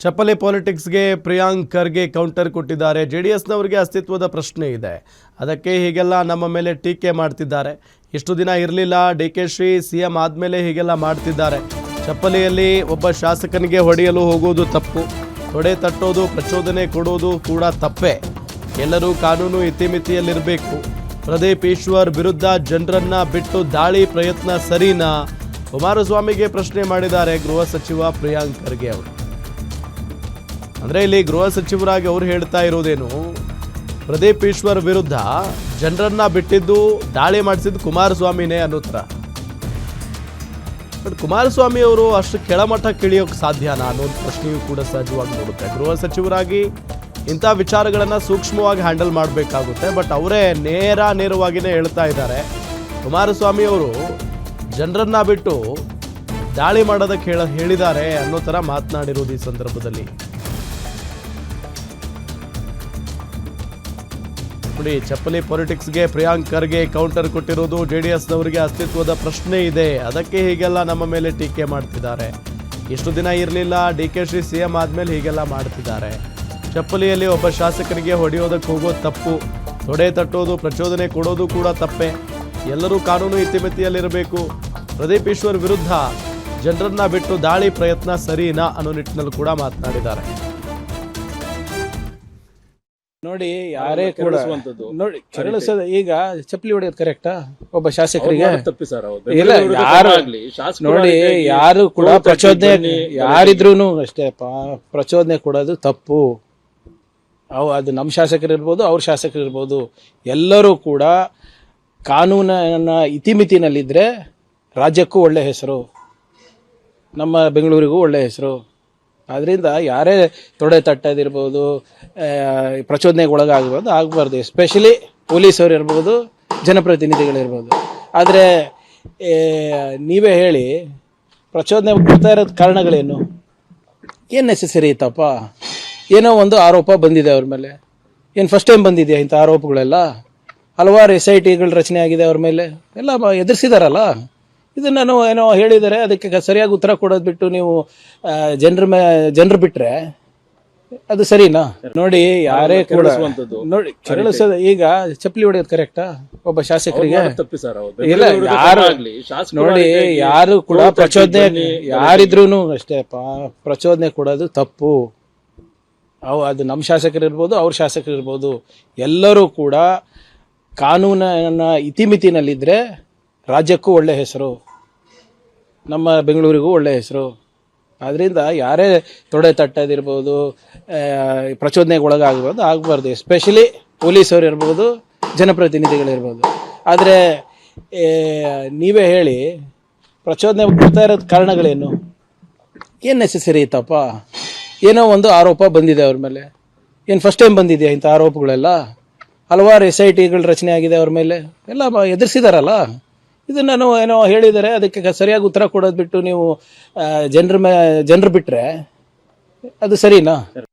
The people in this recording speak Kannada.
ಚಪ್ಪಲಿ ಪಾಲಿಟಿಕ್ಸ್ಗೆ ಪ್ರಿಯಾಂಕ್ ಖರ್ಗೆ ಕೌಂಟರ್ ಕೊಟ್ಟಿದ್ದಾರೆ. ಜೆಡಿಎಸ್ನವರಿಗೆ ಅಸ್ತಿತ್ವದ ಪ್ರಶ್ನೆ ಇದೆ, ಅದಕ್ಕೆ ಹೀಗೆಲ್ಲ ನಮ್ಮ ಮೇಲೆ ಟೀಕೆ ಮಾಡ್ತಿದ್ದಾರೆ. ಇಷ್ಟು ದಿನ ಇರಲಿಲ್ಲ, ಡಿ.ಕೆ.ಶಿ ಸಿಎಂ ಆದಮೇಲೆ ಹೀಗೆಲ್ಲ ಮಾಡ್ತಿದ್ದಾರೆ. ಚಪ್ಪಲಿಯಲ್ಲಿ ಒಬ್ಬ ಶಾಸಕನಿಗೆ ಹೊಡೆಯಲು ಹೋಗೋದು ತಪ್ಪು, ತೊಡೆ ತಟ್ಟೋದು, ಪ್ರಚೋದನೆ ಕೊಡೋದು ಕೂಡ ತಪ್ಪೇ. ಎಲ್ಲರೂ ಕಾನೂನು ಇತಿಮಿತಿಯಲ್ಲಿರಬೇಕು. ಪ್ರದೀಪ್ ಈಶ್ವರ್ ವಿರುದ್ಧ ಜನರನ್ನ ಬಿಟ್ಟು ದಾಳಿ ಪ್ರಯತ್ನ ಸರಿನಾ? ಕುಮಾರಸ್ವಾಮಿಗೆ ಪ್ರಶ್ನೆ ಮಾಡಿದ್ದಾರೆ ಗೃಹ ಸಚಿವ ಪ್ರಿಯಾಂಕ್ ಖರ್ಗೆ ಅವರು. ಅಂದರೆ ಇಲ್ಲಿ ಗೃಹ ಸಚಿವರಾಗಿ ಅವರು ಹೇಳ್ತಾ ಇರೋದೇನು, ಪ್ರದೀಪ್ ಈಶ್ವರ್ ವಿರುದ್ಧ ಜನರನ್ನ ಬಿಟ್ಟಿದ್ದು ದಾಳಿ ಮಾಡಿಸಿದ್ದು ಕುಮಾರಸ್ವಾಮಿನೇ ಅನ್ನೋ ಥರ. ಬಟ್ ಕುಮಾರಸ್ವಾಮಿ ಅವರು ಅಷ್ಟು ಕೆಳಮಟ್ಟಕ್ಕೆ ಇಳಿಯೋಕೆ ಸಾಧ್ಯನಾ ಅನ್ನೋ ಒಂದು ಪ್ರಶ್ನೆಯೂ ಕೂಡ ಸಹಜವಾಗಿ ನೋಡುತ್ತೆ. ಗೃಹ ಸಚಿವರಾಗಿ ಇಂಥ ವಿಚಾರಗಳನ್ನು ಸೂಕ್ಷ್ಮವಾಗಿ ಹ್ಯಾಂಡಲ್ ಮಾಡಬೇಕಾಗುತ್ತೆ. ಬಟ್ ಅವರೇ ನೇರವಾಗಿಯೇ ಹೇಳ್ತಾ ಇದ್ದಾರೆ, ಕುಮಾರಸ್ವಾಮಿ ಅವರು ಜನರನ್ನ ಬಿಟ್ಟು ದಾಳಿ ಮಾಡೋದಕ್ಕೆ ಹೇಳಿದ್ದಾರೆ ಅನ್ನೋ ಥರ ಮಾತನಾಡಿರೋದು ಈ ಸಂದರ್ಭದಲ್ಲಿ. ನೋಡಿ, ಚಪ್ಪಲಿ ಪಾಲಿಟಿಕ್ಸ್ಗೆ ಪ್ರಿಯಾಂಕ್ ಖರ್ಗೆ ಕೌಂಟರ್ ಕೊಟ್ಟಿರೋದು. ಜೆಡಿಎಸ್ನವರಿಗೆ ಅಸ್ತಿತ್ವದ ಪ್ರಶ್ನೆ ಇದೆ, ಅದಕ್ಕೆ ಹೀಗೆಲ್ಲ ನಮ್ಮ ಮೇಲೆ ಟೀಕೆ ಮಾಡ್ತಿದ್ದಾರೆ. ಇಷ್ಟು ದಿನ ಇರಲಿಲ್ಲ, ಡಿ.ಕೆ.ಶಿ ಸಿಎಂ ಆದಮೇಲೆ ಹೀಗೆಲ್ಲ ಮಾಡ್ತಿದ್ದಾರೆ. ಚಪ್ಪಲಿಯಲ್ಲಿ ಒಬ್ಬ ಶಾಸಕನಿಗೆ ಹೊಡೆಯೋದಕ್ಕೆ ಹೋಗೋದು ತಪ್ಪು, ತೊಡೆ ತಟ್ಟೋದು, ಪ್ರಚೋದನೆ ಕೊಡೋದು ಕೂಡ ತಪ್ಪೇ. ಎಲ್ಲರೂ ಕಾನೂನು ಇತಿಮಿತಿಯಲ್ಲಿರಬೇಕು. ಪ್ರದೀಪ್ ಈಶ್ವರ್ ವಿರುದ್ಧ ಜನರನ್ನ ಬಿಟ್ಟು ದಾಳಿ ಪ್ರಯತ್ನ ಸರಿನಾ ಅನ್ನೋ ನಿಟ್ಟಿನಲ್ಲಿ ಕೂಡ ಮಾತನಾಡಿದ್ದಾರೆ. ನೋಡಿ, ಯಾರೇ ಕೂಡ ನೋಡಿ ಕೆರಳಿಸೋದು. ಈಗ ಚಪ್ಪಲಿ ಹೊಡೆಯೋದು ಕರೆಕ್ಟಾ ಒಬ್ಬ ಶಾಸಕರಿಗೆ? ಇಲ್ಲ, ಯಾರು ನೋಡಿ, ಯಾರು ಕೂಡ ಪ್ರಚೋದನೆ, ಯಾರಿದ್ರೂ ಅಷ್ಟೇ ಪ್ರಚೋದನೆ ಕೊಡೋದು ತಪ್ಪು. ಅದು ನಮ್ಮ ಶಾಸಕರಿರ್ಬೋದು, ಅವ್ರ ಶಾಸಕರಿರ್ಬೋದು, ಎಲ್ಲರೂ ಕೂಡ ಕಾನೂನನ್ನ ಇತಿಮಿತಿನಲ್ಲಿದ್ದರೆ ರಾಜ್ಯಕ್ಕೂ ಒಳ್ಳೆ ಹೆಸರು, ನಮ್ಮ ಬೆಂಗಳೂರಿಗೂ ಒಳ್ಳೆ ಹೆಸರು. ಆದ್ದರಿಂದ ಯಾರೇ ತೊಡೆ ತಟ್ಟೋದಿರ್ಬೋದು, ಪ್ರಚೋದನೆಗೆ ಒಳಗಾಗ್ಬೋದು, ಆಗಬಾರ್ದು. ಎಸ್ಪೆಷಲಿ ಪೊಲೀಸರು ಇರ್ಬೋದು, ಜನಪ್ರತಿನಿಧಿಗಳಿರ್ಬೋದು. ಆದರೆ ನೀವೇ ಹೇಳಿ, ಪ್ರಚೋದನೆ ಕೊಡ್ತಾ ಇರೋದು ಕಾರಣಗಳೇನು? ಏನು ನೆಸೆಸರಿ ಇತ್ತಪ್ಪ? ಏನೋ ಒಂದು ಆರೋಪ ಬಂದಿದೆ ಅವ್ರ ಮೇಲೆ. ಏನು ಫಸ್ಟ್ ಟೈಮ್ ಬಂದಿದೆಯಾ ಇಂಥ ಆರೋಪಗಳೆಲ್ಲ? ಹಲವಾರು SITಗಳು ರಚನೆ ಆಗಿದೆ ಅವ್ರ ಮೇಲೆ, ಎಲ್ಲ ಎದುರಿಸಿದಾರಲ್ಲ. ಇದನ್ನು ಏನೋ ಹೇಳಿದರೆ ಅದಕ್ಕೆ ಸರಿಯಾಗಿ ಉತ್ತರ ಕೊಡೋದು ಬಿಟ್ಟು ನೀವು ಜನರು ಬಿಟ್ರೆ ಅದು ಸರಿನಾ? ನೋಡಿ, ಯಾರೇ ಕೂಡ ನೋಡಿ ಕೆರಳಿಸೋದು. ಈಗ ಚಪ್ಪಲಿ ಹೊಡೆಯೋದು ಕರೆಕ್ಟಾ ಒಬ್ಬ ಶಾಸಕರಿಗೆ? ಇಲ್ಲ, ಯಾರು ನೋಡಿ, ಯಾರು ಕೂಡ ಪ್ರಚೋದನೆ, ಯಾರಿದ್ರೂ ಅಷ್ಟೇ ಪ್ರಚೋದನೆ ಕೊಡೋದು ತಪ್ಪು. ಅದು ನಮ್ಮ ಶಾಸಕರಿರ್ಬೋದು, ಅವ್ರ ಶಾಸಕರಿರ್ಬೋದು, ಎಲ್ಲರೂ ಕೂಡ ಕಾನೂನನ್ನ ಇತಿಮಿತಿನಲ್ಲಿದ್ದರೆ ರಾಜ್ಯಕ್ಕೂ ಒಳ್ಳೆ ಹೆಸರು, ನಮ್ಮ ಬೆಂಗಳೂರಿಗೂ ಒಳ್ಳೆ ಹೆಸರು. ಆದ್ದರಿಂದ ಯಾರೇ ತೊಡೆ ತಟ್ಟೋದಿರ್ಬೋದು, ಪ್ರಚೋದನೆಗೆ ಒಳಗಾಗ್ಬೋದು, ಆಗಬಾರ್ದು. ಎಸ್ಪೆಷಲಿ ಪೊಲೀಸರು ಇರ್ಬೋದು, ಜನಪ್ರತಿನಿಧಿಗಳಿರ್ಬೋದು. ಆದರೆ ನೀವೇ ಹೇಳಿ, ಪ್ರಚೋದನೆ ಕೊಡ್ತಾ ಇರೋದು ಕಾರಣಗಳೇನು? ಏನು ನೆಸೆಸರಿ ಇತ್ತಪ್ಪ? ಏನೋ ಒಂದು ಆರೋಪ ಬಂದಿದೆ ಅವ್ರ ಮೇಲೆ. ಏನು ಫಸ್ಟ್ ಟೈಮ್ ಬಂದಿದೆಯಾ ಇಂಥ ಆರೋಪಗಳೆಲ್ಲ? ಹಲವಾರು SITಗಳು ರಚನೆ ಆಗಿದೆ ಅವ್ರ ಮೇಲೆ, ಎಲ್ಲ ಎದುರಿಸಿದಾರಲ್ಲ. ಇದನ್ನು ಏನೋ ಹೇಳಿದರೆ ಅದಕ್ಕೆ ಸರಿಯಾಗಿ ಉತ್ತರ ಕೊಡೋದು ಬಿಟ್ಟು ನೀವು ಜನರು ಬಿಟ್ರೆ ಅದು ಸರಿನಾ?